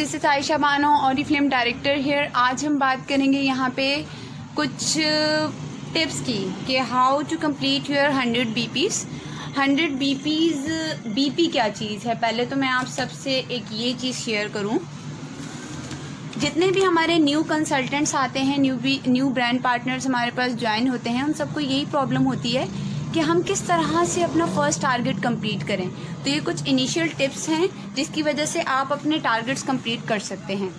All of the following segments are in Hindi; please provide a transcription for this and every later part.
This is Ayesha Bano, Oriflame director here. आज हम बात करेंगे यहाँ पे कुछ टिप्स की कि how to complete your 100 BPs। 100 BPs BP क्या चीज़ है। पहले तो मैं आप सबसे एक ये चीज़ शेयर करूँ, जितने भी हमारे न्यू कंसल्टेंट्स आते हैं, न्यू ब्रांड पार्टनर्स हमारे पास ज्वाइन होते हैं, उन सबको यही प्रॉब्लम होती है कि हम किस तरह से अपना फर्स्ट टारगेट कंप्लीट करें। तो ये कुछ इनिशियल टिप्स हैं जिसकी वजह से आप अपने टारगेट्स कंप्लीट कर सकते हैं।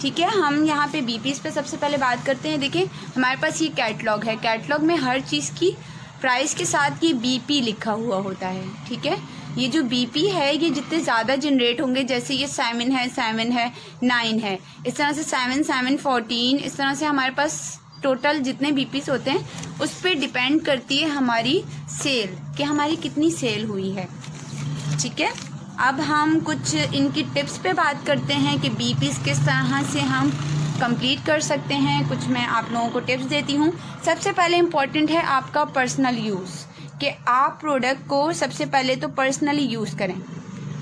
ठीक है, हम यहाँ पे बीपीस पे सबसे पहले बात करते हैं। देखिए हमारे पास ये कैटलॉग है। कैटलॉग में हर चीज़ की प्राइस के साथ ये बीपी लिखा हुआ होता है। ठीक है, ये जो बीपी है ये जितने ज़्यादा जनरेट होंगे, जैसे ये 7 है 9 है, इस तरह से 7, 14, इस तरह से हमारे पास टोटल जितने बीपीस होते हैं उस पर डिपेंड करती है हमारी सेल, कि हमारी कितनी सेल हुई है। ठीक है, अब हम कुछ इनकी टिप्स पे बात करते हैं कि बीपीस किस तरह से हम कंप्लीट कर सकते हैं। कुछ मैं आप लोगों को टिप्स देती हूँ। सबसे पहले इम्पॉर्टेंट है आपका पर्सनल यूज़, कि आप प्रोडक्ट को सबसे पहले तो पर्सनली यूज़ करें।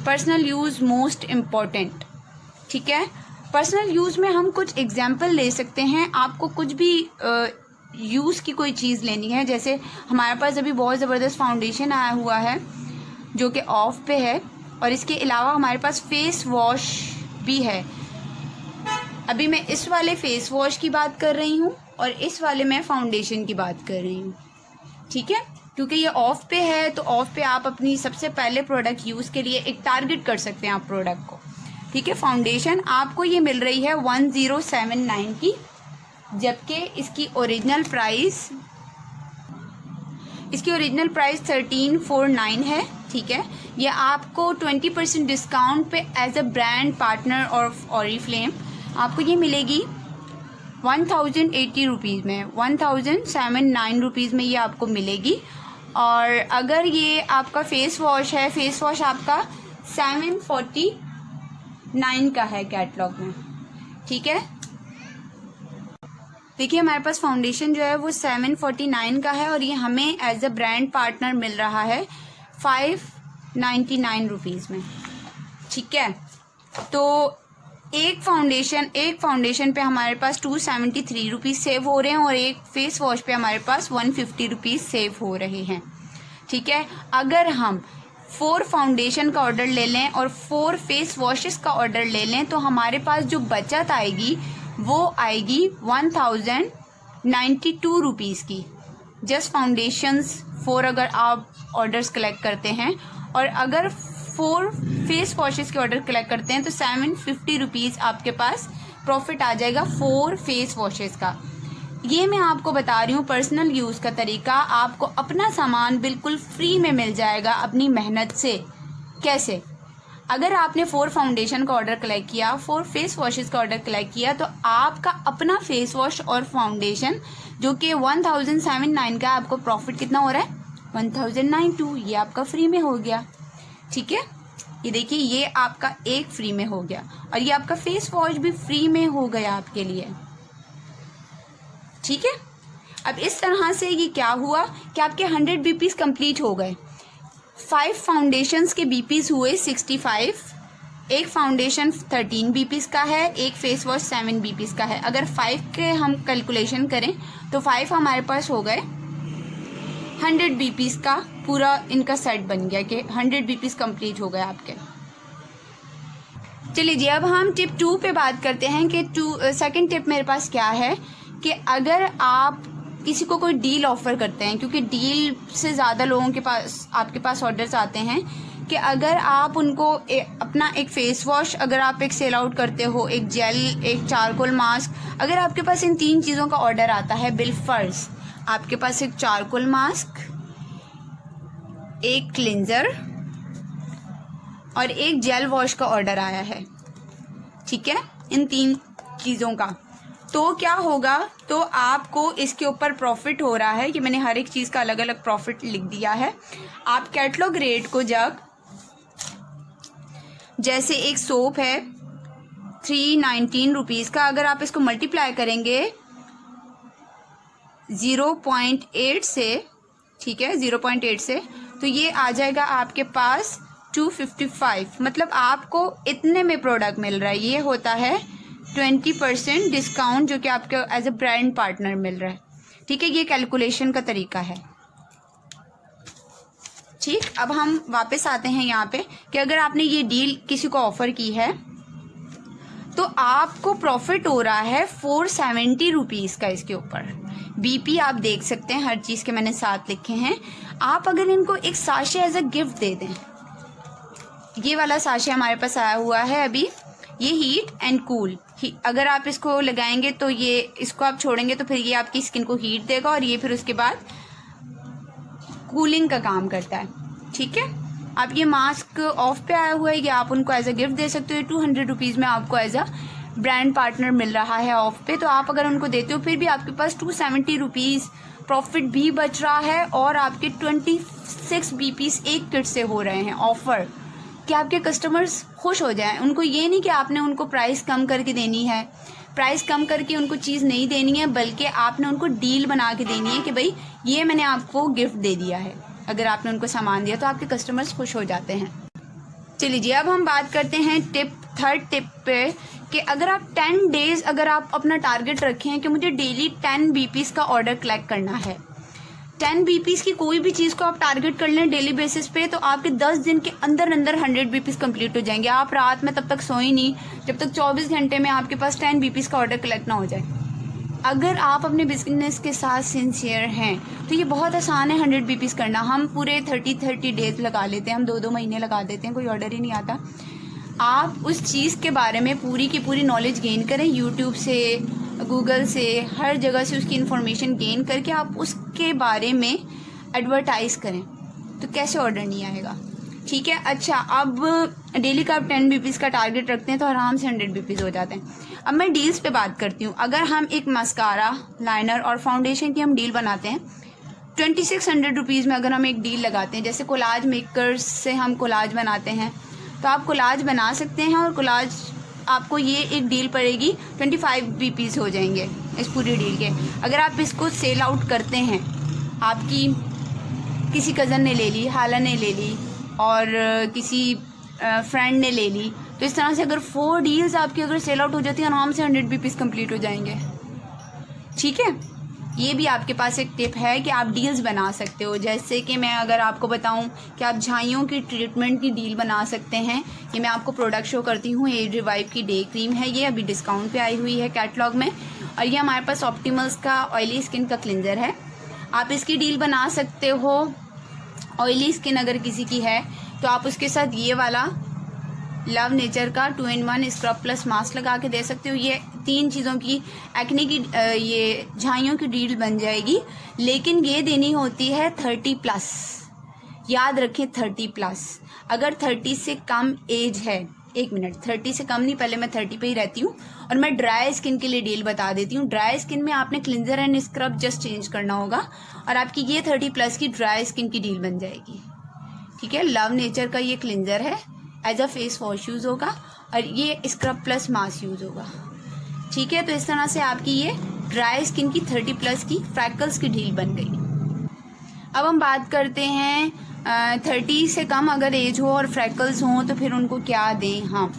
Personal use most important. ठीक है, पर्सनल यूज़ में हम कुछ एग्जाम्पल ले सकते हैं। आपको कुछ भी यूज़ की कोई चीज़ लेनी है, जैसे हमारे पास अभी बहुत ज़बरदस्त फाउंडेशन आया हुआ है जो कि ऑफ पे है, और इसके अलावा हमारे पास फेस वॉश भी है। अभी मैं इस वाले फेस वॉश की बात कर रही हूँ और इस वाले मैं फाउंडेशन की बात कर रही हूँ। ठीक है, क्योंकि ये ऑफ पे है तो ऑफ पे आप अपनी सबसे पहले प्रोडक्ट यूज़ के लिए एक टारगेट कर सकते हैं आप प्रोडक्ट को। ठीक है, फाउंडेशन आपको ये मिल रही है 1079 की, जबकि इसकी ओरिजिनल प्राइस 1349 है। ठीक है, ये आपको 20% डिस्काउंट पे एज अ ब्रांड पार्टनर और ऑरिफ्लेम आपको ये मिलेगी 1080 रुपीज़ में, 1079 रुपीज़ में ये आपको मिलेगी। और अगर ये आपका फेस वॉश है, फेस वॉश आपका 749 का है कैटलॉग में। ठीक है, देखिए हमारे पास फाउंडेशन जो है वो 749 का है और ये हमें एज अ ब्रांड पार्टनर मिल रहा है 599 रुपीज़ में। ठीक है, तो एक फाउंडेशन पे हमारे पास 273 रुपीज़ सेव हो रहे हैं और एक फेस वॉश पे हमारे पास 150 रुपीज़ सेव हो रहे हैं। ठीक है, अगर हम 4 फाउंडेशन का ऑर्डर ले लें और 4 फेस वॉशेस का ऑर्डर ले लें तो हमारे पास जो बचत आएगी वो आएगी 1092 रुपीज़ की। जस्ट फाउंडेशंस 4 अगर आप ऑर्डर्स कलेक्ट करते हैं और अगर 4 फेस वॉशेस के ऑर्डर कलेक्ट करते हैं तो 750 रुपीज़ आपके पास प्रॉफिट आ जाएगा 4 फेस वॉशेस का। ये मैं आपको बता रही हूँ पर्सनल यूज़ का तरीका। आपको अपना सामान बिल्कुल फ्री में मिल जाएगा अपनी मेहनत से। कैसे? अगर आपने 4 फाउंडेशन का ऑर्डर कलेक्ट किया, 4 फेस वॉशेस का ऑर्डर कलेक्ट किया, तो आपका अपना फेस वॉश और फाउंडेशन जो कि 1079 का, आपको प्रॉफिट कितना हो रहा है 1092, ये आपका फ्री में हो गया। ठीक है, ये देखिए ये आपका एक फ्री में हो गया और ये आपका फेस वॉश भी फ्री में हो गया आपके लिए। ठीक है, अब इस तरह से ये क्या हुआ कि आपके 100 BPs कंप्लीट हो गए। 5 फाउंडेशंस के BPs हुए 65, एक फाउंडेशन 13 BPs का है, एक फेस वॉश 7 BPs का है। अगर 5 के हम कैलकुलेशन करें तो 5 हमारे पास हो गए 100 BPs का पूरा इनका सेट बन गया कि 100 BPs कंप्लीट हो गए आपके। चलिए जी, अब हम टिप 2 पे बात करते हैं कि सेकंड टिप मेरे पास क्या है कि अगर आप किसी को कोई डील ऑफर करते हैं, क्योंकि डील से ज़्यादा लोगों के पास आपके पास ऑर्डर्स आते हैं, कि अगर आप उनको अपना एक फेस वॉश अगर आप एक सेल आउट करते हो, एक जेल, एक चारकोल मास्क, अगर आपके पास इन 3 चीज़ों का ऑर्डर आता है, बिलफर्ज आपके पास एक चारकोल मास्क, एक क्लिंजर और एक जेल वॉश का ऑर्डर आया है। ठीक है, इन 3 चीज़ों का, तो क्या होगा, तो आपको इसके ऊपर प्रॉफिट हो रहा है कि मैंने हर एक चीज़ का अलग अलग प्रॉफिट लिख दिया है। आप कैटलॉग रेट को जब, जैसे एक सोप है 319 रुपीज़ का, अगर आप इसको मल्टीप्लाई करेंगे 0.8 से, ठीक है 0.8 से, तो ये आ जाएगा आपके पास 255, मतलब आपको इतने में प्रोडक्ट मिल रहा है। ये होता है 20% डिस्काउंट जो कि आपको एज अ ब्रांड पार्टनर मिल रहा है। ठीक है, ये कैलकुलेशन का तरीका है। ठीक, अब हम वापस आते हैं यहाँ पे कि अगर आपने ये डील किसी को ऑफर की है तो आपको प्रॉफिट हो रहा है 470 रुपीज़ का। इसके ऊपर बीपी आप देख सकते हैं, हर चीज़ के मैंने साथ लिखे हैं। आप अगर इनको एक साशे एज अ गिफ्ट दे दें, ये वाला साशे हमारे पास आया हुआ है अभी, ये हीट एंड कूल। अगर आप इसको लगाएंगे तो ये, इसको आप छोड़ेंगे तो फिर ये आपकी स्किन को हीट देगा और ये फिर उसके बाद कूलिंग का काम करता है। ठीक है, आप ये मास्क ऑफ पे आया हुआ है, ये आप उनको एज अ गिफ्ट दे सकते हो। 200 रुपीज़ में आपको एज अ ब्रांड पार्टनर मिल रहा है ऑफ पे, तो आप अगर उनको देते हो फिर भी आपके पास 270 रुपीज़ प्रॉफिट भी बच रहा है और आपके 26 बीपीस एक किट से हो रहे हैं ऑफर, कि आपके कस्टमर्स खुश हो जाएं। उनको ये नहीं कि आपने उनको प्राइस कम करके देनी है, प्राइस कम करके उनको चीज़ नहीं देनी है, बल्कि आपने उनको डील बना के देनी है कि भाई ये मैंने आपको गिफ्ट दे दिया है। अगर आपने उनको सामान दिया तो आपके कस्टमर्स खुश हो जाते हैं। चलिए जी, अब हम बात करते हैं थर्ड टिप पे, कि अगर आप 10 डेज अगर आप अपना टारगेट रखें हैं कि मुझे डेली 10 बीपीस का ऑर्डर कलेक्ट करना है, 10 बीपीस की कोई भी चीज़ को आप टारगेट कर लें डेली बेसिस पे, तो आपके 10 दिन के अंदर अंदर 100 बीपीस कंप्लीट हो जाएंगे। आप रात में तब तक सोई नहीं जब तक 24 घंटे में आपके पास 10 बीपीस का ऑर्डर कलेक्ट ना हो जाए। अगर आप अपने बिजनेस के साथ सिंसियर हैं तो ये बहुत आसान है 100 बीपीस करना। हम पूरे 30 डेज लगा लेते हैं, हम 2 महीने लगा देते हैं, कोई ऑर्डर ही नहीं आता। आप उस चीज़ के बारे में पूरी की पूरी नॉलेज गेन करें, यूट्यूब से, गूगल से, हर जगह से उसकी इन्फॉर्मेशन गेन करके आप उसके बारे में एडवर्टाइज़ करें, तो कैसे ऑर्डर नहीं आएगा। ठीक है, अच्छा, अब डेली का आप 10 बीपीस का टारगेट रखते हैं तो आराम से 100 बीपीस हो जाते हैं। अब मैं डील्स पे बात करती हूँ। अगर हम एक मस्कारा, लाइनर और फाउंडेशन की हम डील बनाते हैं 2600 रुपीज़ में, अगर हम एक डील लगाते हैं, जैसे कोलाज मेकर्स से हम कोलाज बनाते हैं, तो आप कोलाज बना सकते हैं और कोलाज आपको ये एक डील पड़ेगी 25 बीपीस हो जाएंगे इस पूरी डील के। अगर आप इसको सेल आउट करते हैं, आपकी किसी कज़न ने ले ली, हाला ने ले ली और किसी फ्रेंड ने ले ली, तो इस तरह से अगर 4 डील्स आपकी अगर सेल आउट हो जाती है, आराम से 100 बीपीस कंप्लीट हो जाएंगे। ठीक है, ये भी आपके पास एक टिप है कि आप डील्स बना सकते हो। जैसे कि मैं अगर आपको बताऊं कि आप झाइयों की ट्रीटमेंट की डील बना सकते हैं। ये मैं आपको प्रोडक्ट शो करती हूँ, एज रिवाइव की डे क्रीम है, ये अभी डिस्काउंट पे आई हुई है कैटलॉग में। और ये हमारे पास ऑप्टिमल्स का ऑयली स्किन का क्लिनजर है, आप इसकी डील बना सकते हो। ऑयली स्किन अगर किसी की है तो आप उसके साथ ये वाला लव नेचर का 2-in-1 स्क्रब प्लस मास्क लगा के दे सकते हो। ये 3 चीज़ों की एक्ने की ये झाइयों की डील बन जाएगी, लेकिन ये देनी होती है 30+। याद रखें 30+। अगर 30 से कम एज है, 1 मिनट, 30 से कम नहीं, पहले मैं 30 पे ही रहती हूँ और मैं ड्राई स्किन के लिए डील बता देती हूँ। ड्राई स्किन में आपने cleanser and scrub just change करना होगा और आपकी ये 30+ की ड्राई स्किन की डील बन जाएगी। ठीक है, लव नेचर का ये क्लिनजर है, as a face wash use होगा और ये स्क्रब प्लस मास्क यूज़ होगा। ठीक है, तो इस तरह से आपकी ये ड्राई स्किन की 30+ की फ्रैकल्स की डील बन गई। अब हम बात करते हैं 30 से कम अगर एज हो और फ्रैकल्स हों तो फिर उनको क्या दें। हाँ,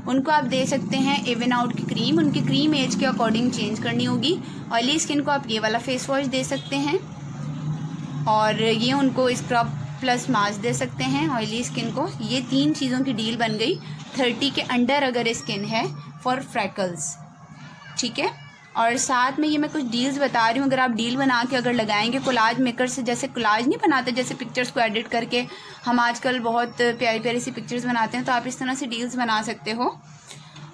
उनको आप दे सकते हैं इवन आउट की क्रीम, उनकी क्रीम एज के अकॉर्डिंग चेंज करनी होगी। ऑयली स्किन को आप ये वाला फेस वॉश दे सकते हैं और ये उनको स्क्रब प्लस मास्क दे सकते हैं ऑयली स्किन को। ये 3 चीज़ों की डील बन गई 30 के अंडर अगर स्किन है फॉर फ्रैकल्स। ठीक है, और साथ में ये मैं कुछ डील्स बता रही हूँ, अगर आप डील बना के अगर लगाएंगे कोलाज मेकर से, जैसे कोलाज नहीं बनाते, जैसे पिक्चर्स को एडिट करके हम आजकल बहुत प्यारी प्यारी सी पिक्चर्स बनाते हैं, तो आप इस तरह से डील्स बना सकते हो।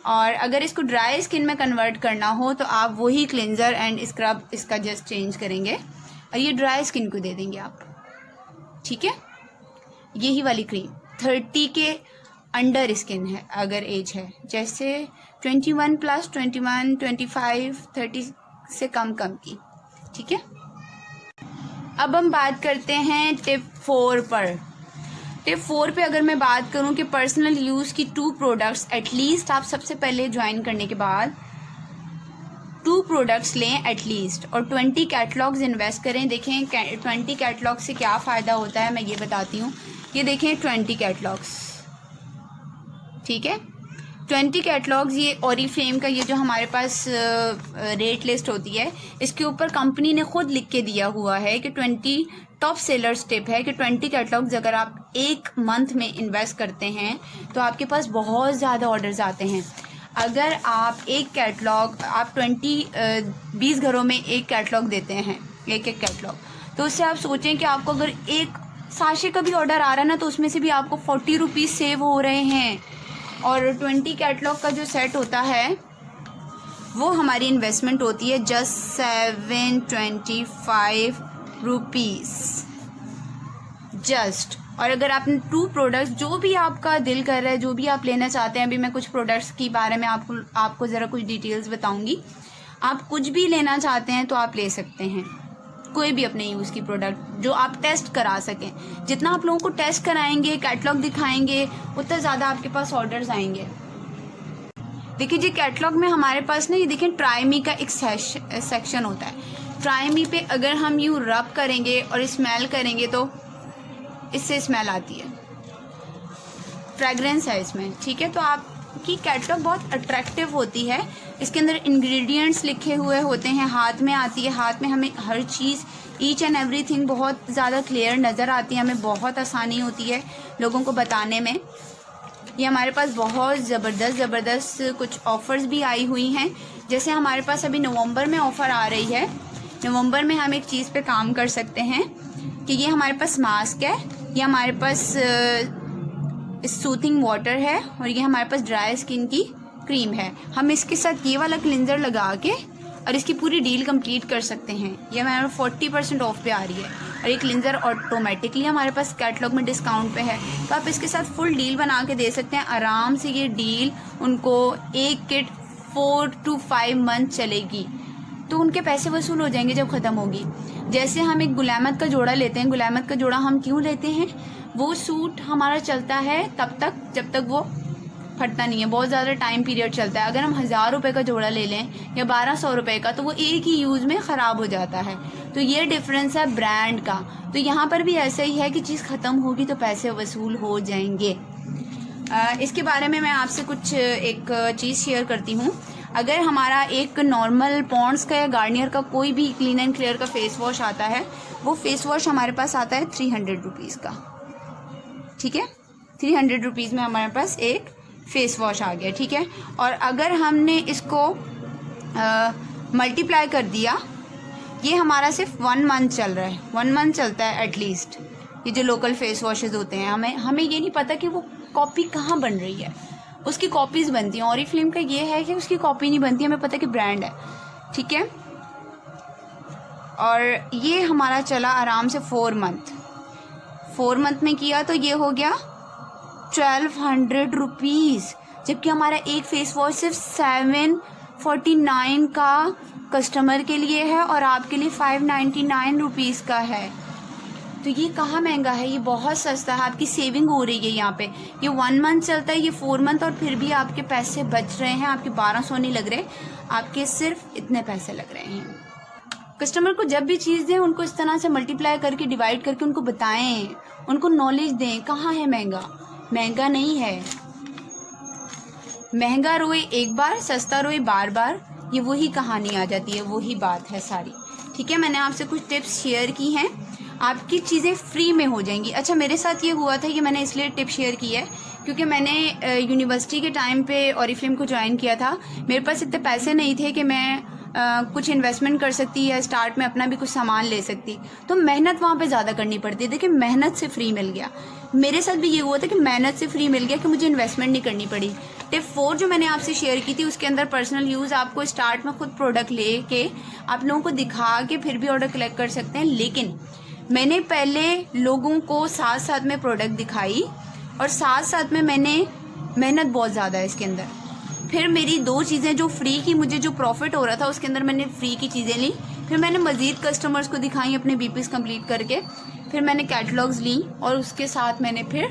और अगर इसको ड्राई स्किन में कन्वर्ट करना हो तो आप वही क्लिनजर एंड स्क्रब इसका जस्ट चेंज करेंगे और ये ड्राई स्किन को दे देंगे आप। ठीक है, यही वाली क्रीम 30 के अंडर स्किन है अगर एज है, जैसे 21+, 21, 25, 30 से कम की। ठीक है, अब हम बात करते हैं टिप 4 पर। टिप 4 पे अगर मैं बात करूं कि पर्सनल यूज़ की 2 प्रोडक्ट्स एटलीस्ट आप सबसे पहले ज्वाइन करने के बाद 2 प्रोडक्ट्स लें एटलीस्ट, और 20 कैटलॉग्स इन्वेस्ट करें। देखें 20 कैटलॉग से क्या फ़ायदा होता है मैं ये बताती हूँ। ये देखें 20 कैटलॉग्स, ठीक है, 20 कैटलॉग्स। ये ओरिफ्लेम का ये जो हमारे पास रेट लिस्ट होती है, इसके ऊपर कंपनी ने खुद लिख के दिया हुआ है कि 20 टॉप सेलर्स टिप है कि 20 कैटलॉग्स अगर आप एक मंथ में इन्वेस्ट करते हैं तो आपके पास बहुत ज़्यादा ऑर्डर्स आते हैं। अगर आप एक कैटलॉग आप 20 घरों में एक कैटलॉग देते हैं, एक कैटलॉग, तो उससे आप सोचें कि आपको अगर एक साशे का भी ऑर्डर आ रहा है ना, तो उसमें से भी आपको 40 रुपीज़ सेव हो रहे हैं। और 20 कैटलॉग का जो सेट होता है वो हमारी इन्वेस्टमेंट होती है जस्ट 725 रुपीज़ जस्ट। और अगर आपने 2 प्रोडक्ट्स, जो भी आपका दिल कर रहा है, जो भी आप लेना चाहते हैं, अभी मैं कुछ प्रोडक्ट्स के बारे में आपको ज़रा कुछ डिटेल्स बताऊंगी। आप कुछ भी लेना चाहते हैं तो आप ले सकते हैं, कोई भी अपने यूज़ की प्रोडक्ट जो आप टेस्ट करा सकें। जितना आप लोगों को टेस्ट कराएंगे, कैटलॉग दिखाएंगे, उतना ज़्यादा आपके पास ऑर्डर्स आएंगे। देखिए जी, कैटलॉग में हमारे पास ना ये देखें ट्राई मी का एक सेक्शन होता है। ट्राई मी पे अगर हम यूँ रब करेंगे और स्मेल करेंगे तो इससे स्मेल आती है, फ्रेगरेंस है इसमें, ठीक है। तो आपकी कैटलॉग बहुत अट्रैक्टिव होती है। इसके अंदर इंग्रेडिएंट्स लिखे हुए होते हैं, हाथ में आती है, हाथ में हमें हर चीज़ ईच एंड एवरीथिंग बहुत ज़्यादा क्लियर नज़र आती है, हमें बहुत आसानी होती है लोगों को बताने में। ये हमारे पास बहुत ज़बरदस्त कुछ ऑफ़र्स भी आई हुई हैं। जैसे हमारे पास अभी नवंबर में ऑफ़र आ रही है। नवंबर में हम एक चीज़ पे काम कर सकते हैं कि ये हमारे पास मास्क है, ये हमारे पास सूथिंग वाटर है, और ये हमारे पास ड्राई स्किन की क्रीम है। हम इसके साथ ये वाला क्लिनजर लगा के और इसकी पूरी डील कंप्लीट कर सकते हैं। ये हमारे 40% ऑफ पे आ रही है, और ये क्लिनजर ऑटोमेटिकली हमारे पास कैटलॉग में डिस्काउंट पे है, तो आप इसके साथ फुल डील बना के दे सकते हैं आराम से। ये डील उनको एक किट 4 to 5 मंथ चलेगी, तो उनके पैसे वसूल हो जाएंगे जब ख़त्म होगी। जैसे हम एक गुलामत का जोड़ा लेते हैं, गुलामत का जोड़ा हम क्यों लेते हैं? वो सूट हमारा चलता है तब तक जब तक वो फटता नहीं है, बहुत ज़्यादा टाइम पीरियड चलता है। अगर हम 1000 रुपये का जोड़ा ले लें या 1200 रुपये का, तो वो एक ही यूज़ में ख़राब हो जाता है। तो ये डिफरेंस है ब्रांड का। तो यहाँ पर भी ऐसा ही है कि चीज़ ख़त्म होगी तो पैसे वसूल हो जाएंगे। इसके बारे में मैं आपसे कुछ एक चीज़ शेयर करती हूँ। अगर हमारा एक नॉर्मल पॉन्ड्स का या गार्नियर का कोई भी क्लीन एंड क्लियर का फेस वॉश आता है, वो फेस वॉश हमारे पास आता है 300 रुपीज़ का, ठीक है। 300 रुपीज़ में हमारे पास एक फेस वॉश आ गया, ठीक है। और अगर हमने इसको मल्टीप्लाई कर दिया, ये हमारा सिर्फ 1 मंथ चल रहा है, 1 मंथ चलता है एटलीस्ट। ये जो लोकल फेस वॉशेज़ होते हैं, हमें ये नहीं पता कि वो कॉपी कहाँ बन रही है, उसकी कॉपीज़ बनती हैं। ओरिफ्लेम का ये है कि उसकी कॉपी नहीं बनती, हमें पता है कि ब्रांड है, ठीक है। और ये हमारा चला आराम से 4 मंथ। 4 मंथ में किया तो ये हो गया 1200 रुपीज़, जबकि हमारा एक फेस वॉश सिर्फ 749 का कस्टमर के लिए है और आपके लिए 599 रुपीज़ का है। तो ये कहाँ महंगा है, ये बहुत सस्ता है। आपकी सेविंग हो रही है यहाँ पे। ये 1 मंथ चलता है, ये 4 मंथ, और फिर भी आपके पैसे बच रहे हैं। आपके 1200 नहीं लग रहे, आपके सिर्फ इतने पैसे लग रहे हैं। कस्टमर को जब भी चीज़ दें, उनको इस तरह से मल्टीप्लाई करके, डिवाइड करके उनको बताएं, उनको नॉलेज दें। कहाँ है महंगा? महंगा नहीं है। महंगा रोए एक बार, सस्ता रोए बार बार, ये वही कहानी आ जाती है, वही बात है सारी, ठीक है। मैंने आपसे कुछ टिप्स शेयर की हैं, आपकी चीज़ें फ्री में हो जाएंगी। अच्छा, मेरे साथ ये हुआ था कि मैंने इसलिए टिप शेयर की है क्योंकि मैंने यूनिवर्सिटी के टाइम पे ओरिफ्लेम को ज्वाइन किया था। मेरे पास इतने पैसे नहीं थे कि मैं कुछ इन्वेस्टमेंट कर सकती या स्टार्ट में अपना भी कुछ सामान ले सकती, तो मेहनत वहाँ पे ज़्यादा करनी पड़ती है। देखिए, मेहनत से फ्री मिल गया। मेरे साथ भी ये हुआ था कि मेहनत से फ्री मिल गया कि मुझे इन्वेस्टमेंट नहीं करनी पड़ी। टिप 4 जो मैंने आपसे शेयर की थी, उसके अंदर पर्सनल यूज़, आपको स्टार्ट में खुद प्रोडक्ट ले के आप लोगों को दिखा के फिर भी ऑर्डर कलेक्ट कर सकते हैं। लेकिन मैंने पहले लोगों को साथ साथ में प्रोडक्ट दिखाई और साथ साथ में मैंने मेहनत बहुत ज़्यादा है इसके अंदर। फिर मेरी 2 चीज़ें जो फ्री की, मुझे जो प्रॉफिट हो रहा था उसके अंदर मैंने फ्री की चीज़ें ली, फिर मैंने मज़ीद कस्टमर्स को दिखाई अपने बीपीस कंप्लीट करके, फिर मैंने कैटलॉग्स ली और उसके साथ मैंने फिर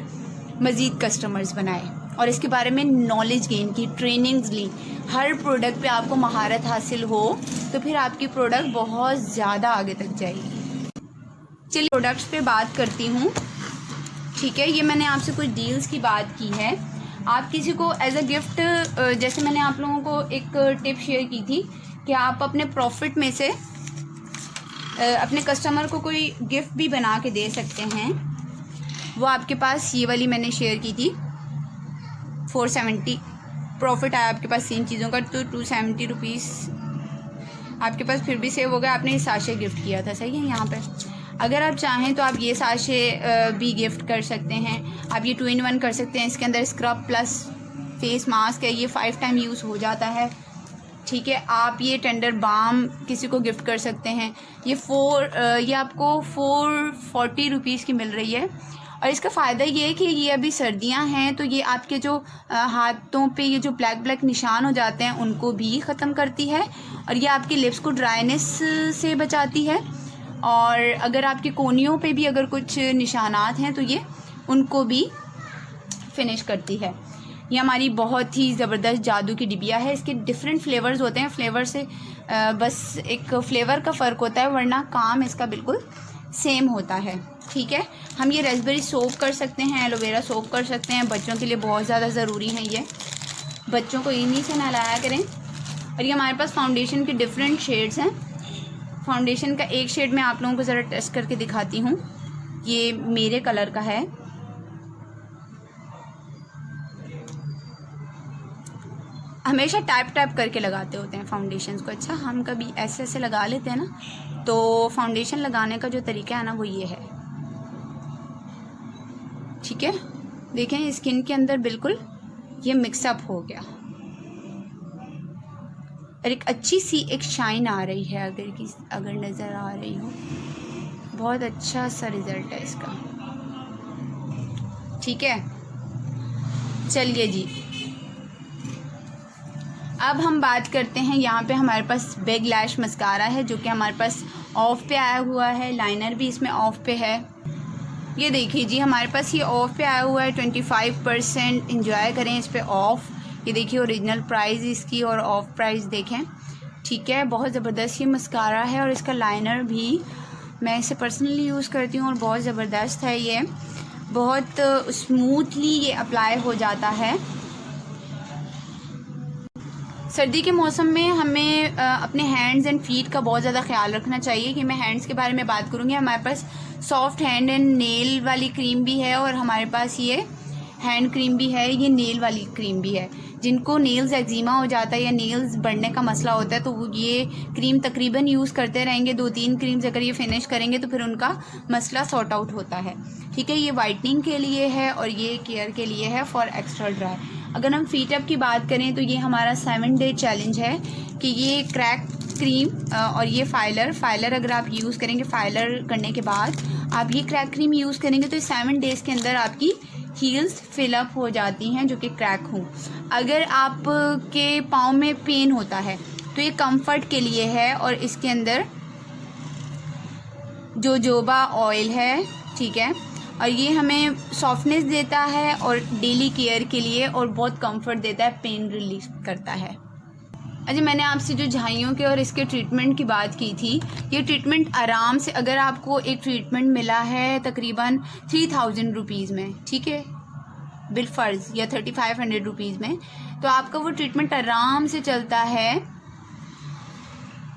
मज़ीद कस्टमर्स बनाए। और इसके बारे में नॉलेज गेन की, ट्रेनिंग्स ली, हर प्रोडक्ट पे आपको महारत हासिल हो, तो फिर आपकी प्रोडक्ट बहुत ज़्यादा आगे तक जाएगी। चलिए प्रोडक्ट्स पे बात करती हूँ। ठीक है, ये मैंने आपसे कुछ डील्स की बात की है। आप किसी को एज अ गिफ्ट, जैसे मैंने आप लोगों को एक टिप शेयर की थी कि आप अपने प्रॉफिट में से अपने कस्टमर को कोई गिफ्ट भी बना के दे सकते हैं। वो आपके पास ये वाली मैंने शेयर की थी, 470 प्रॉफिट आया आपके पास 3 चीज़ों का, तो 270 रुपीज़ आपके पास फिर भी सेव हो गया। आपने ये साशे गिफ्ट किया था, सही है। यहाँ पे अगर आप चाहें तो आप ये साशे भी गिफ्ट कर सकते हैं। आप ये 2 in 1 कर सकते हैं। इसके अंदर स्क्रब प्लस फेस मास्क है, ये 5 टाइम यूज़ हो जाता है। ठीक है, आप ये टेंडर बाम किसी को गिफ्ट कर सकते हैं। ये आपको 440 रुपीज़ की मिल रही है। और इसका फ़ायदा ये है कि ये अभी सर्दियां हैं, तो ये आपके जो हाथों पे ये जो ब्लैक ब्लैक निशान हो जाते हैं उनको भी ख़त्म करती है, और ये आपकी लिप्स को ड्राइनेस से बचाती है। और अगर आपके कोनियों पे भी अगर कुछ निशानात हैं तो ये उनको भी फिनिश करती है। ये हमारी बहुत ही ज़बरदस्त जादू की डिबिया है। इसके डिफरेंट फ्लेवर्स होते हैं। फ्लेवर से बस एक फ्लेवर का फ़र्क होता है, वरना काम इसका बिल्कुल सेम होता है। ठीक है, हम ये रेसबेरी सोप कर सकते हैं, एलोवेरा सोप कर सकते हैं। बच्चों के लिए बहुत ज़्यादा ज़रूरी है ये, बच्चों को इन्हीं से नहलाया करें। और ये हमारे पास फाउंडेशन के डिफरेंट शेड्स हैं। फाउंडेशन का एक शेड मैं आप लोगों को ज़रा टेस्ट करके दिखाती हूँ। ये मेरे कलर का है। हमेशा टैप टैप करके लगाते होते हैं फाउंडेशंस को। अच्छा, हम कभी ऐसे ऐसे लगा लेते हैं ना, तो फाउंडेशन लगाने का जो तरीका है ना वो ये है। ठीक है, देखें स्किन के अंदर बिल्कुल ये मिक्सअप हो गया, और एक अच्छी सी एक शाइन आ रही है। अगर नज़र आ रही हो, बहुत अच्छा सा रिज़ल्ट है इसका। ठीक है, चलिए जी, अब हम बात करते हैं। यहाँ पे हमारे पास बिग लैश मस्कारा है जो कि हमारे पास ऑफ पे आया हुआ है। लाइनर भी इसमें ऑफ पे है। ये देखिए जी, हमारे पास ये ऑफ पे आया हुआ है। 25% इंजॉय करें इस पे ऑफ। ये देखिए ओरिजिनल प्राइस इसकी और ऑफ प्राइस देखें। ठीक है, बहुत ज़बरदस्त ये मस्कारा है, और इसका लाइनर भी मैं इसे पर्सनली यूज़ करती हूँ और बहुत ज़बरदस्त है। ये बहुत स्मूथली ये अप्लाई हो जाता है। सर्दी के मौसम में हमें अपने हैंड्स एंड फीट का बहुत ज़्यादा ख्याल रखना चाहिए। कि मैं हैंड्स के बारे में बात करूँगी। हमारे पास सॉफ्ट हैंड एंड नेल वाली क्रीम भी है, और हमारे पास ये हैंड क्रीम भी है, ये नेल वाली क्रीम भी है। जिनको नेल्स एक्जिमा हो जाता है या नेल्स बढ़ने का मसला होता है, तो वो ये क्रीम तकरीबन यूज़ करते रहेंगे। 2-3 क्रीम्स अगर ये फिनिश करेंगे तो फिर उनका मसला सॉर्ट आउट होता है। ठीक है, ये वाइटनिंग के लिए है और ये केयर के लिए है फॉर एक्स्ट्रा ड्राई। अगर हम फीट अप की बात करें तो ये हमारा 7 डे चैलेंज है कि ये क्रैक क्रीम और ये फाइलर अगर आप यूज़ करेंगे, फाइलर करने के बाद आप ये क्रैक क्रीम यूज़ करेंगे तो 7 डेज़ के अंदर आपकी हील्स फिलअप हो जाती हैं जो कि क्रैक हों। अगर आपके पाँव में पेन होता है तो ये कंफर्ट के लिए है, और इसके अंदर जोजोबा ऑयल है। ठीक है, और ये हमें सॉफ्टनेस देता है और डेली केयर के लिए, और बहुत कंफर्ट देता है, पेन रिलीफ करता है। अच्छा, मैंने आपसे जो झाइयों के और इसके ट्रीटमेंट की बात की थी, ये ट्रीटमेंट आराम से, अगर आपको एक ट्रीटमेंट मिला है तकरीबन 3000 रुपीज़ में, ठीक है, बिलफर्ज, या 3500 रुपीज़ में, तो आपका वो ट्रीटमेंट आराम से चलता है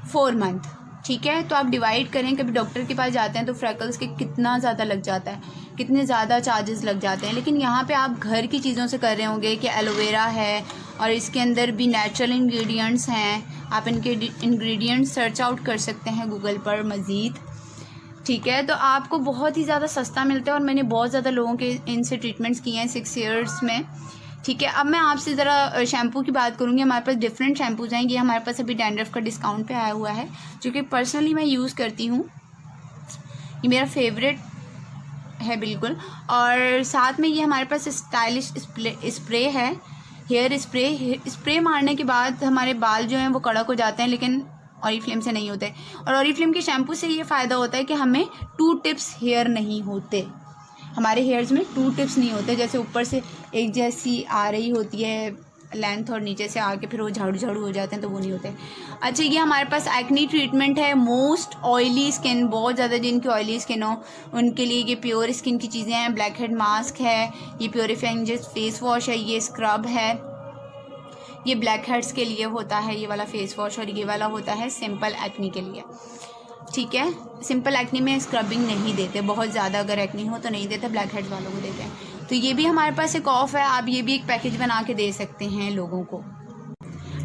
4 मंथ। ठीक है, तो आप डिवाइड करें, कभी डॉक्टर के पास जाते हैं तो फ्रैकल्स के कितना ज़्यादा लग जाता है, कितने ज़्यादा चार्जेस लग जाते हैं। लेकिन यहाँ पे आप घर की चीज़ों से कर रहे होंगे कि एलोवेरा है और इसके अंदर भी नेचुरल इंग्रेडिएंट्स हैं। आप इनके इंग्रेडिएंट्स सर्च आउट कर सकते हैं गूगल पर मज़ीद। ठीक है, तो आपको बहुत ही ज़्यादा सस्ता मिलता है, और मैंने बहुत ज़्यादा लोगों के इनसे ट्रीटमेंट्स किए हैं 6 ईयर्स में। ठीक है, अब मैं आपसे ज़रा शैम्पू की बात करूँगी। हमारे पास डिफरेंट शैम्पूज़ हैं। ये हमारे पास अभी डैंड्रफ का डिस्काउंट पे आया हुआ है, जो कि पर्सनली मैं यूज़ करती हूँ। ये मेरा फेवरेट है बिल्कुल। और साथ में ये हमारे पास स्टाइलिश स्प्रे है, हेयर स्प्रे मारने के बाद हमारे बाल जो हैं वो कड़क हो जाते हैं, लेकिन ऑरिफ्लेम से नहीं होते। और ऑरिफ्लेम के शैम्पू से ये फ़ायदा होता है कि हमें 2 टिप्स हेयर नहीं होते। हमारे हेयर्स में 2 टिप्स नहीं होते, जैसे ऊपर से एक जैसी आ रही होती है लेंथ और नीचे से आके फिर वो झाड़ू झाड़ू हो जाते हैं, तो वो नहीं होते। अच्छा, ये हमारे पास एक्नी ट्रीटमेंट है। मोस्ट ऑयली स्किन, बहुत ज़्यादा जिनकी ऑयली स्किन हो उनके लिए ये प्योर स्किन की चीज़ें हैं। ब्लैक हेड मास्क है, ये प्योरीफाइंग जस्ट फेस वॉश है, ये स्क्रब है, ये ब्लैक हेड्स के लिए होता है ये वाला फेस वॉश, और ये वाला होता है सिंपल एक्नी के लिए। ठीक है, सिंपल एक्नी में स्क्रबिंग नहीं देते, बहुत ज़्यादा अगर एक्नी हो तो नहीं देते, ब्लैक हेड्स वालों को देते हैं। तो ये भी हमारे पास एक ऑफ है, आप ये भी एक पैकेज बना के दे सकते हैं लोगों को।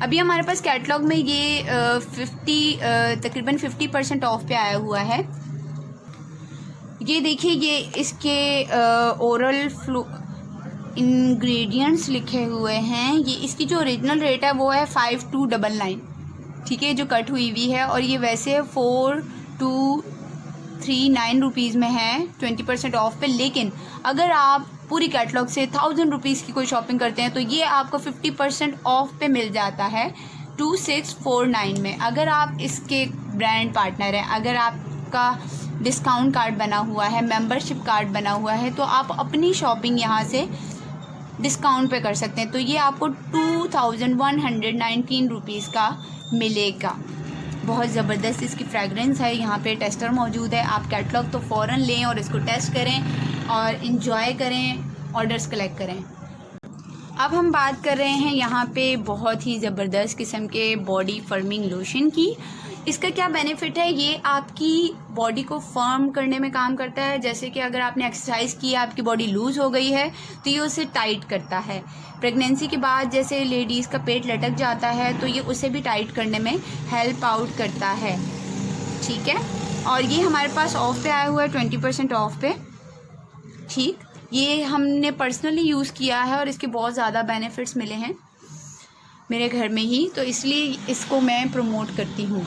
अभी हमारे पास कैटलॉग में ये तकरीबन 50% ऑफ पे आया हुआ है। ये देखिए, ये इसके ओरल फ्लो इंग्रेडिएंट्स लिखे हुए हैं। ये इसकी जो ओरिजिनल रेट है वो है 5299, ठीक है, जो कट हुई हुई है, और ये वैसे 4239 रुपीज़ में है 20% ऑफ पे। लेकिन अगर आप पूरी कैटलॉग से 1000 रुपीज़ की कोई शॉपिंग करते हैं तो ये आपको 50% ऑफ पे मिल जाता है 2649 में। अगर आप इसके ब्रांड पार्टनर हैं, अगर आपका डिस्काउंट कार्ड बना हुआ है, मेंबरशिप कार्ड बना हुआ है, तो आप अपनी शॉपिंग यहाँ से डिस्काउंट पे कर सकते हैं। तो ये आपको 2119 रुपीज़ का मिलेगा। बहुत ज़बरदस्त इसकी फ्रेगरेंस है। यहाँ पे टेस्टर मौजूद है, आप कैटलॉग तो फ़ौरन लें और इसको टेस्ट करें और इन्जॉय करें, ऑर्डर्स कलेक्ट करें। अब हम बात कर रहे हैं यहाँ पे बहुत ही ज़बरदस्त किस्म के बॉडी फर्मिंग लोशन की। इसका क्या बेनिफिट है, ये आपकी बॉडी को फर्म करने में काम करता है। जैसे कि अगर आपने एक्सरसाइज की, आपकी बॉडी लूज़ हो गई है, तो ये उसे टाइट करता है। प्रेगनेंसी के बाद जैसे लेडीज़ का पेट लटक जाता है, तो ये उसे भी टाइट करने में हेल्प आउट करता है। ठीक है, और ये हमारे पास ऑफ पे आया हुआ है 20% ऑफ पे। ठीक, ये हमने पर्सनली यूज़ किया है और इसके बहुत ज़्यादा बेनिफिट्स मिले हैं मेरे घर में ही, तो इसलिए इसको मैं प्रमोट करती हूँ।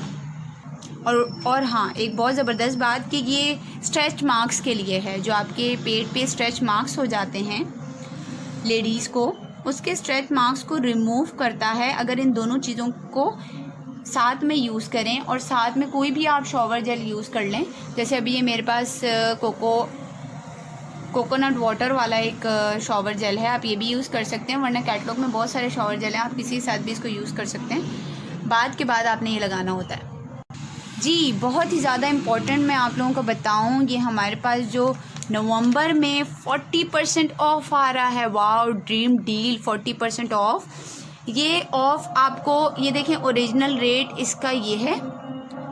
और हाँ, एक बहुत ज़बरदस्त बात कि ये स्ट्रेच मार्क्स के लिए है। जो आपके पेट पे स्ट्रेच मार्क्स हो जाते हैं लेडीज़ को, उसके स्ट्रेच मार्क्स को रिमूव करता है अगर इन दोनों चीज़ों को साथ में यूज़ करें। और साथ में कोई भी आप शॉवर जेल यूज़ कर लें, जैसे अभी ये मेरे पास कोकोनट वाटर वाला एक शॉवर जेल है, आप ये भी यूज़ कर सकते हैं, वरना कैटलॉग में बहुत सारे शॉवर जेल हैं, आप किसी के साथ भी इसको यूज़ कर सकते हैं। बाद के बाद आपने ये लगाना होता है जी। बहुत ही ज़्यादा इम्पॉर्टेंट मैं आप लोगों को बताऊं, ये हमारे पास जो नवंबर में 40% ऑफ आ रहा है, वाओ ड्रीम डील 40% ऑफ। ये ऑफ आपको, ये देखें ओरिजिनल रेट इसका ये है,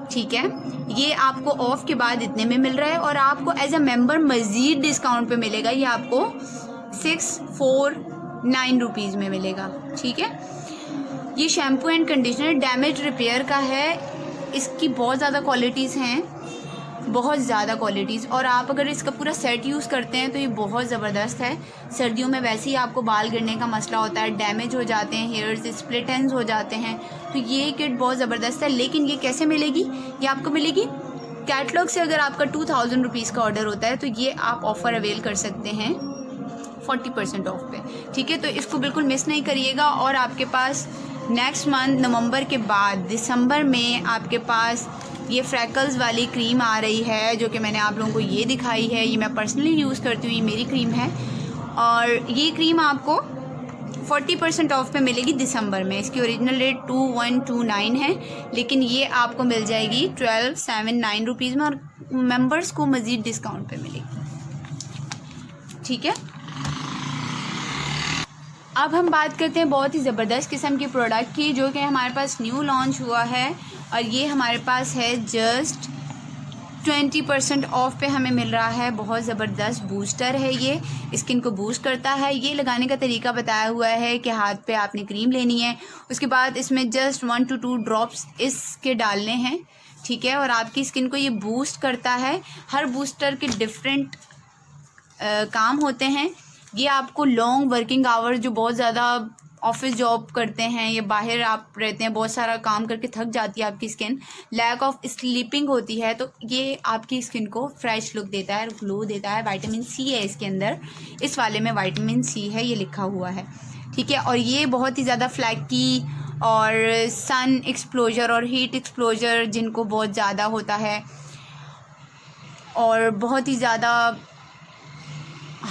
ठीक है, ये आपको ऑफ के बाद इतने में मिल रहा है, और आपको एज अ मेंबर मज़ीद डिस्काउंट पे मिलेगा। ये आपको 649 रुपीज़ में मिलेगा। ठीक है, ये shampoo and conditioner damage repair का है। इसकी बहुत ज़्यादा क्वालिटीज़ हैं, बहुत ज़्यादा क्वालिटीज़, और आप अगर इसका पूरा सेट यूज़ करते हैं तो ये बहुत ज़बरदस्त है। सर्दियों में वैसे ही आपको बाल गिरने का मसला होता है, डैमेज हो जाते हैं हेयर्स, स्प्लिट एंड्स हो जाते हैं, तो ये किट बहुत ज़बरदस्त है। लेकिन ये कैसे मिलेगी, ये आपको मिलेगी कैटलॉग से। अगर आपका 2000 रुपीज़ का ऑर्डर होता है तो ये आप ऑफ़र अवेल कर सकते हैं 40% ऑफ पे। ठीक है, तो इसको बिल्कुल मिस नहीं करिएगा। और आपके पास नेक्स्ट मंथ नवंबर के बाद दिसंबर में आपके पास ये फ्रैकल्स वाली क्रीम आ रही है, जो कि मैंने आप लोगों को ये दिखाई है। ये मैं पर्सनली यूज़ करती हूँ, ये मेरी क्रीम है, और ये क्रीम आपको 40% ऑफ पे मिलेगी दिसंबर में। इसकी ओरिजिनल रेट 2129 है, लेकिन ये आपको मिल जाएगी 1279 रुपीज़ में, और मेंबर्स को मज़ीद डिस्काउंट पे मिलेगी। ठीक है, अब हम बात करते हैं बहुत ही ज़बरदस्त किस्म की प्रोडक्ट की, जो कि हमारे पास न्यू लॉन्च हुआ है, और ये हमारे पास है जस्ट 20% ऑफ पे हमें मिल रहा है। बहुत ज़बरदस्त बूस्टर है, ये स्किन को बूस्ट करता है। ये लगाने का तरीका बताया हुआ है कि हाथ पे आपने क्रीम लेनी है, उसके बाद इसमें जस्ट 1 to 2 ड्रॉप्स इसके डालने हैं। ठीक है, और आपकी स्किन को ये बूस्ट करता है। हर बूस्टर के डिफरेंट काम होते हैं। ये आपको लॉन्ग वर्किंग आवर्स, जो बहुत ज़्यादा ऑफिस जॉब करते हैं या बाहर आप रहते हैं, बहुत सारा काम करके थक जाती है आपकी स्किन, लैक ऑफ स्लीपिंग होती है, तो ये आपकी स्किन को फ्रेश लुक देता है, ग्लो देता है। विटामिन सी है इसके अंदर, इस वाले में विटामिन सी है, ये लिखा हुआ है। ठीक है, और ये बहुत ही ज़्यादा फ्लैकी और सन एक्सप्लोजर और हीट एक्सप्लोजर जिनको बहुत ज़्यादा होता है, और बहुत ही ज़्यादा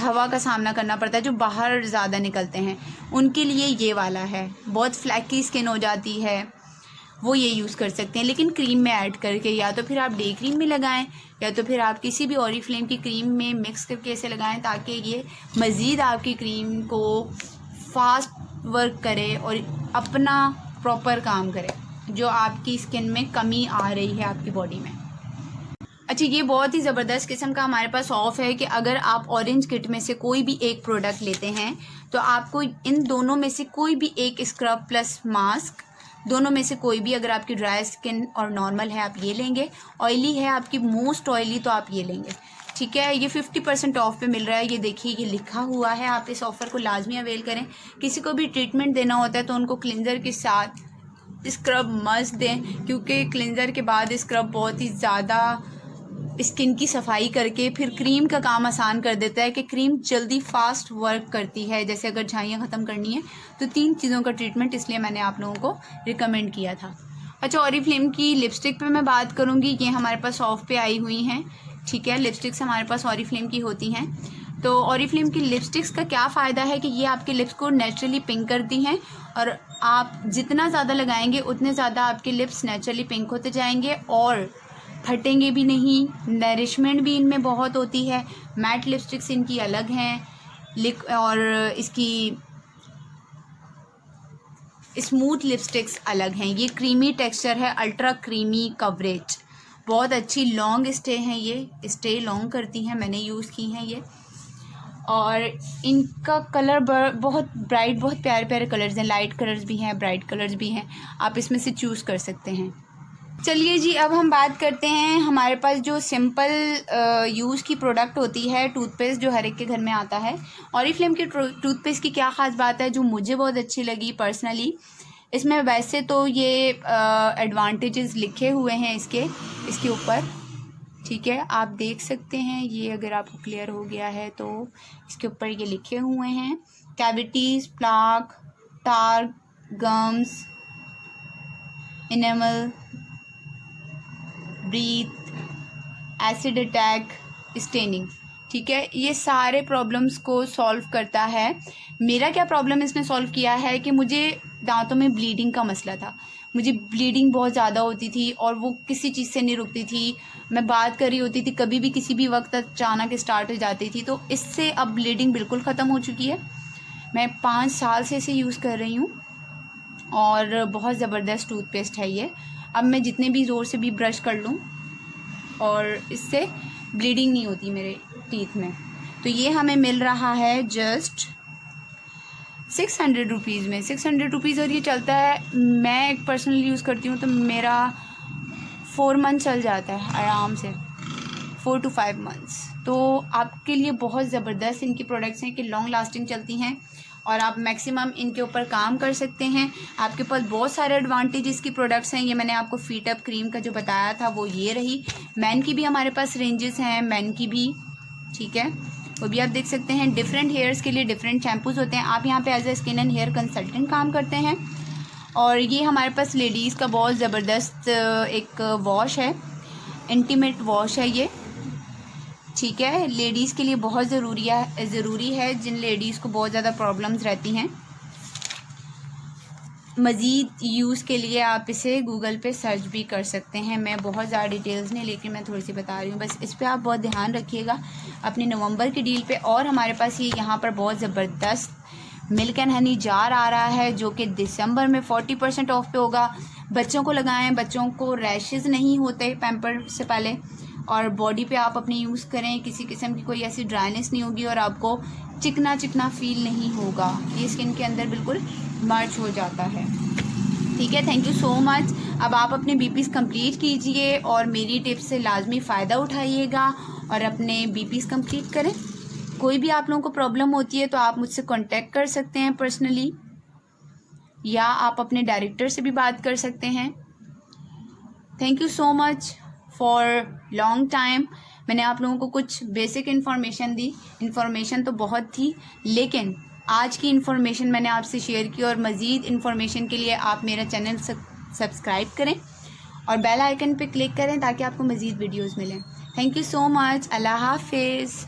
हवा का सामना करना पड़ता है, जो बाहर ज़्यादा निकलते हैं, उनके लिए ये वाला है। बहुत फ्लैकी स्किन हो जाती है, वो ये यूज़ कर सकते हैं, लेकिन क्रीम में ऐड करके। या तो फिर आप डे क्रीम में लगाएं, या तो फिर आप किसी भी ऑरिफ्लेम की क्रीम में मिक्स करके ऐसे लगाएं, ताकि ये मज़ीद आपकी क्रीम को फास्ट वर्क करे और अपना प्रॉपर काम करे, जो आपकी स्किन में कमी आ रही है आपकी बॉडी में। अच्छा, ये बहुत ही ज़बरदस्त किस्म का हमारे पास ऑफ है कि अगर आप ऑरेंज किट में से कोई भी एक प्रोडक्ट लेते हैं तो आपको इन दोनों में से कोई भी एक स्क्रब प्लस मास्क, दोनों में से कोई भी, अगर आपकी ड्राई स्किन और नॉर्मल है आप ये लेंगे, ऑयली है आपकी मोस्ट ऑयली तो आप ये लेंगे, ठीक है। ये 50% ऑफ पे मिल रहा है, ये देखिए ये लिखा हुआ है। आप इस ऑफ़र को लाजमी अवेल करें। किसी को भी ट्रीटमेंट देना होता है तो उनको क्लिनज़र के साथ स्क्रब मस्ट दें, क्योंकि क्लिनज़र के बाद स्क्रब बहुत ही ज़्यादा स्किन की सफाई करके फिर क्रीम का काम आसान कर देता है, कि क्रीम जल्दी फास्ट वर्क करती है। जैसे अगर झाइयाँ ख़त्म करनी है तो 3 चीज़ों का ट्रीटमेंट, इसलिए मैंने आप लोगों को रिकमेंड किया था। अच्छा, ऑरिफ्लेम की लिपस्टिक पे मैं बात करूँगी। ये हमारे पास ऑफ पे आई हुई हैं, ठीक है। लिपस्टिक्स हमारे पास ऑरिफ्लेम की होती हैं। तो ऑरिफ्लेम की लिपस्टिक्स का क्या फ़ायदा है कि ये आपके लिप्स को नेचुरली पिंक करती हैं, और आप जितना ज़्यादा लगाएंगे उतने ज़्यादा आपके लिप्स नेचुरली पिंक होते जाएंगे और फटेंगे भी नहीं। नरिशमेंट भी इनमें बहुत होती है। मैट लिपस्टिक्स इनकी अलग हैं, और इसकी स्मूथ लिपस्टिक्स अलग हैं। ये क्रीमी टेक्सचर है, अल्ट्रा क्रीमी कवरेज, बहुत अच्छी लॉन्ग स्टे हैं, ये स्टे लॉन्ग करती हैं, मैंने यूज़ की हैं ये। और इनका कलर बहुत ब्राइट, बहुत प्यारे प्यारे कलर्स हैं, लाइट कलर्स भी हैं, ब्राइट कलर्स भी हैं, आप इसमें से चूज़ कर सकते हैं। चलिए जी, अब हम बात करते हैं हमारे पास जो सिंपल यूज़ की प्रोडक्ट होती है, टूथपेस्ट, जो हर एक के घर में आता है। ऑरिफ्लेम के टूथपेस्ट की क्या ख़ास बात है जो मुझे बहुत अच्छी लगी पर्सनली, इसमें वैसे तो ये एडवांटेजेस लिखे हुए हैं इसके ऊपर, ठीक है, आप देख सकते हैं। ये अगर आपको क्लियर हो गया है तो इसके ऊपर ये लिखे हुए हैं, cavities, plaque, tar, gums, enamel, breath, acid attack, staining, ठीक है। ये सारे प्रॉब्लम्स को सॉल्व करता है। मेरा क्या प्रॉब्लम इसने सॉल्व किया है कि मुझे दांतों में ब्लीडिंग का मसला था, मुझे ब्लीडिंग बहुत ज़्यादा होती थी और वो किसी चीज़ से नहीं रुकती थी। मैं बात कर रही होती थी, कभी भी किसी भी वक्त अचानक स्टार्ट हो जाती थी। तो इससे अब ब्लीडिंग बिल्कुल ख़त्म हो चुकी है। मैं 5 साल से इसे यूज़ कर रही हूँ और बहुत ज़बरदस्त टूथपेस्ट है ये। अब मैं जितने भी ज़ोर से भी ब्रश कर लूँ और इससे ब्लीडिंग नहीं होती मेरे टीथ में। तो ये हमें मिल रहा है जस्ट 600 रुपीज़ में, 600 रुपीज़, और ये चलता है, मैं एक पर्सनली यूज़ करती हूँ तो मेरा 4 मंथ चल जाता है आराम से, 4 to 5 मंथ्स। तो आपके लिए बहुत ज़बरदस्त इनकी प्रोडक्ट्स हैं कि लॉन्ग लास्टिंग चलती हैं और आप मैक्सिमम इनके ऊपर काम कर सकते हैं। आपके पास बहुत सारे एडवांटेजेस की प्रोडक्ट्स हैं। ये मैंने आपको फीट अप क्रीम का जो बताया था वो ये रही। मैन की भी हमारे पास रेंजेस हैं, मैन की भी, ठीक है, वो भी आप देख सकते हैं। डिफरेंट हेयर्स के लिए डिफरेंट शैम्पूज़ होते हैं। आप यहाँ पे as a skin and hair consultant काम करते हैं। और ये हमारे पास लेडीज़ का बहुत ज़बरदस्त एक वॉश है, इंटीमेट वॉश है ये, ठीक है, लेडीज़ के लिए बहुत ज़रूरी है जिन लेडीज़ को बहुत ज़्यादा प्रॉब्लम्स रहती हैं। मज़ीद यूज़ के लिए आप इसे गूगल पे सर्च भी कर सकते हैं। मैं बहुत ज़्यादा डिटेल्स नहीं, लेकिन मैं थोड़ी सी बता रही हूँ, बस इस पे आप बहुत ध्यान रखिएगा अपने नवंबर की डील पे। और हमारे पास ये यहाँ पर बहुत ज़बरदस्त मिल्क एंड हनी जार आ रहा है जो कि दिसंबर में 40% ऑफ पे होगा। बच्चों को लगाएं, बच्चों को रैशेज़ नहीं होते पैम्पर से पहले, और बॉडी पे आप अपनी यूज़ करें, किसी किस्म की कोई ऐसी ड्राइनेस नहीं होगी और आपको चिकना चिकना फील नहीं होगा। ये स्किन के अंदर बिल्कुल मर्ज हो जाता है, ठीक है। Thank you so much. अब आप अपने बीपीज़ कंप्लीट कीजिए और मेरी टिप्स से लाजमी फ़ायदा उठाइएगा और अपने बीपीज़ कंप्लीट करें। कोई भी आप लोगों को प्रॉब्लम होती है तो आप मुझसे कांटेक्ट कर सकते हैं पर्सनली, या आप अपने डायरेक्टर से भी बात कर सकते हैं। Thank you so much for long time. मैंने आप लोगों को कुछ बेसिक इन्फॉर्मेशन दी, इन्फॉर्मेशन तो बहुत थी, लेकिन आज की इन्फॉर्मेशन मैंने आपसे शेयर की। और मज़ीद इन्फॉर्मेशन के लिए आप मेरा चैनल सब्सक्राइब करें और बेल आइकन पे क्लिक करें ताकि आपको मज़ीद वीडियोस मिलें। Thank you so much. अल्लाह हाफिज़।